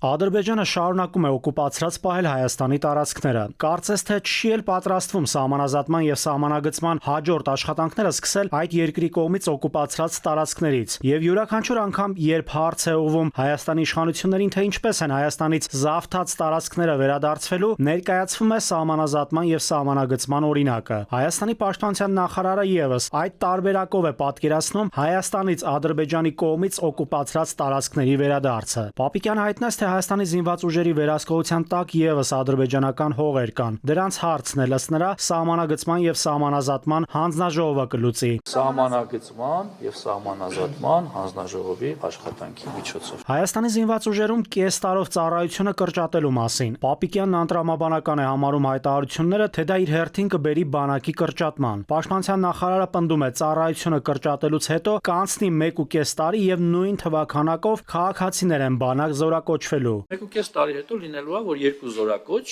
Ադրբեջանը շարունակում է օկուպացրած պահել Հայաստանի տարածքները։ Կարծես թե չի էլ պատրաստվում սահմանազատման եւ սահմանագծման հաջորդ աշխատանքները սկսել այդ երկրի կողմից օկուպացրած տարածքներից։ Եվ յուրաքանչյուր անգամ, երբ հարց է ուղղվում Հայաստանի իշխանություններին, թե ինչպես են Հայաստանից զավթած տարածքները վերադարձվելու, ներկայացվում է սահմանազատման եւ սահմանագծման օրինակը։ Հայաստանի պաշտպանության նախարարը եւս այդ տարբերակով է պատկերացնում Հայաստանից Ադրբեջանի կողմից օկուպացրած տարածքների վերադարձը։ Պապիկյանը հայտնեց, թե Հայաստանի զինված ուժերի վերահսկողության տակ եւս ադրբեջանական հողեր կան։ Դրանց հարցն է ըստ նրա սահմանագծման եւ սահմանազատման հանձնաժողովը կլուծի։ Սահմանագծման եւ սահմանազատման հանձնաժողովի աշխատանքի միջոցով։ Հայաստանի զինված ուժերում կես տարով ծառայությունը կրճատելու մասին Պապիկյանն անտրամաբանական է համարում հայտարարությունները, թե դա իր հերթին կբերի բանակի կրճատման։ Պաշտպանության նախարարը պնդում է, ծառայությունը կրճատելուց հետո կանցնի 1.5 տարի եւ նույն թվականակով քաղաքացիներ են բանակ զորակոչվելու։ 1.5 տարի հետո լինելու է, որ երկու զորակոչ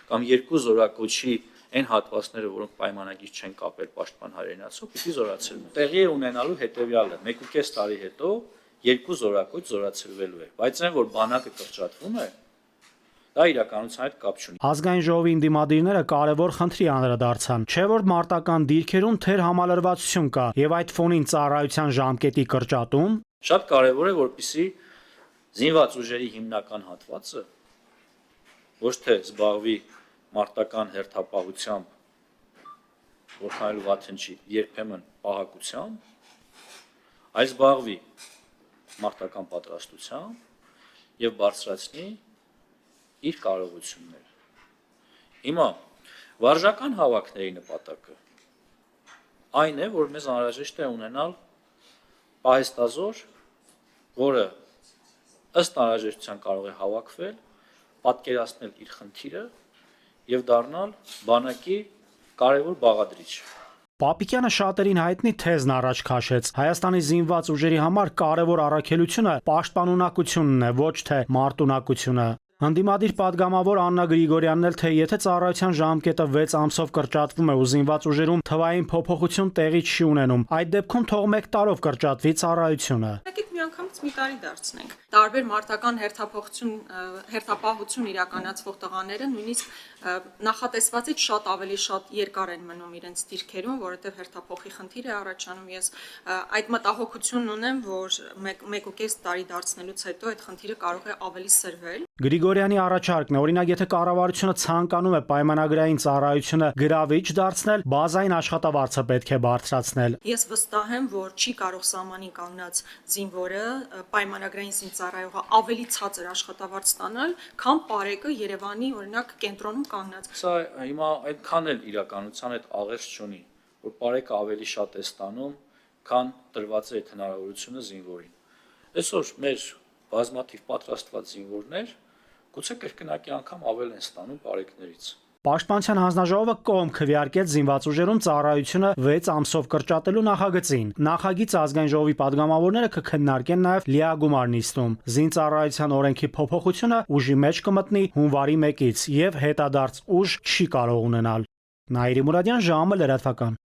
կամ երկու զորակոչի այն հատվածները, որոնք պայմանագիր չեն կապել պաշտպան հայրենացով, պիտի զորացվեն։ Տեղի է ունենալու հետևյալը. 1.5 տարի հետո երկու զորակոչ զորացվելու է, բայց այն որ բանակը կրճատվում է, դա իրականության հետ կապ չունի։ Ազգային ժողովի ինդիմադիրները կարևոր խնդրի անդրադարձան, չէ՞ որ մարտական դիրքերում թեր համալրվածություն կա եւ այդ ֆոնին ծառայության ժամկետի կրճատում։ Շատ կարևոր է, որպեսզի զինված ուժերի հիմնական հատվածը ոչ թե զբաղվի մարտական հերթապահությամբ, որքան էլ վաթենչի, երբեմն պահակությամբ, այլ զբաղվի մարտական պատրաստությամբ եւ բարձրացնի իր կարողությունները։ Հիմա վարժական հավաքների նպատակը այն է, որ մեզ անհրաժեշտ է ունենալ պահեստազոր, որը ըստ անհրաժեշտության կարող է հավաքվել, պատկերացնել իր խնդիրը եւ դառնալ բանակի կարևոր բաղադրիչ։ Պապիկյանը շատերին հայտնի թեզն առաջ քաշեց։ Հայաստանի զինված ուժերի համար կարևոր առաքելությունը պաշտպանունակությունն է, ոչ թե մարտունակությունը։ Հնդիմադիր падգամավոր Աննա Գրիգորյանն էլ, թե եթե ծառայության ժամկետը 6 ամսով կրճատվում է ու զինված ուժերում թվային փոփոխություն տեղի չի ունենում, այդ դեպքում թող 1 տարով կրճատվի ծառայությունը։ Միանգամից մի տարի դարձնենք։ Տարբեր մարտական հերթապահություն իրականացվող տղաները նույնիսկ նախատեսվածից շատ ավելի շատ երկար են մնում իրենց դիրքերում, որովհետև հերթափոխի խնդիր է առաջանում։ Ես այդ մտահոգությունն ունեմ, որ 1.5 տարի դարձնելուց հետո այդ խնդիրը կարող է ավելի սրվել։ Գրիգորյանի առաջարկն է, օրինակ, եթե կառավարությունը ցանկանում է պայմանագրային ծառայությունը գրավիչ դարձնել, բազային աշխատավարձը պետք է բարձրացնել։ Ես վստահ եմ, որ չի կարող սահմանին կանգնած զինվորը պայմանագրային զինծառայողը ավելի ցածր աշխատավարձ ստանալ, քան պարեկը Երևանի, օրինակ, կենտրոնում կանգնած։ Սա հիմա այդքան էլ իրականության հետ աղերս չունի, որ պարեկը ավելի շատ է ստանում, քան տրված է այդ հնարավորությունը զինվորին։ Այսօր մեր բազմաթիվ պատրաստված զինվորներ գուցե կրկնակի անգամ ավել են ստանում պարեկներից։ Պաշտպանության հանձնաժողովը կողմ քվեարկեց զինված ուժերում ծառայությունը 6 ամսով կրճատելու նախագծին։ Նախագիծը ազգային ժողովի падգամավորները կքննարկեն նաև լիագումար նիստում։ Զինծառայության օրենքի փոփոխությունը ուժի մեջ կմտնի հունվարի 1-ից եւ հետադարձ ուժ չի կարող ունենալ։ Նաիրի Մուրադյան, ժամը լրատվական։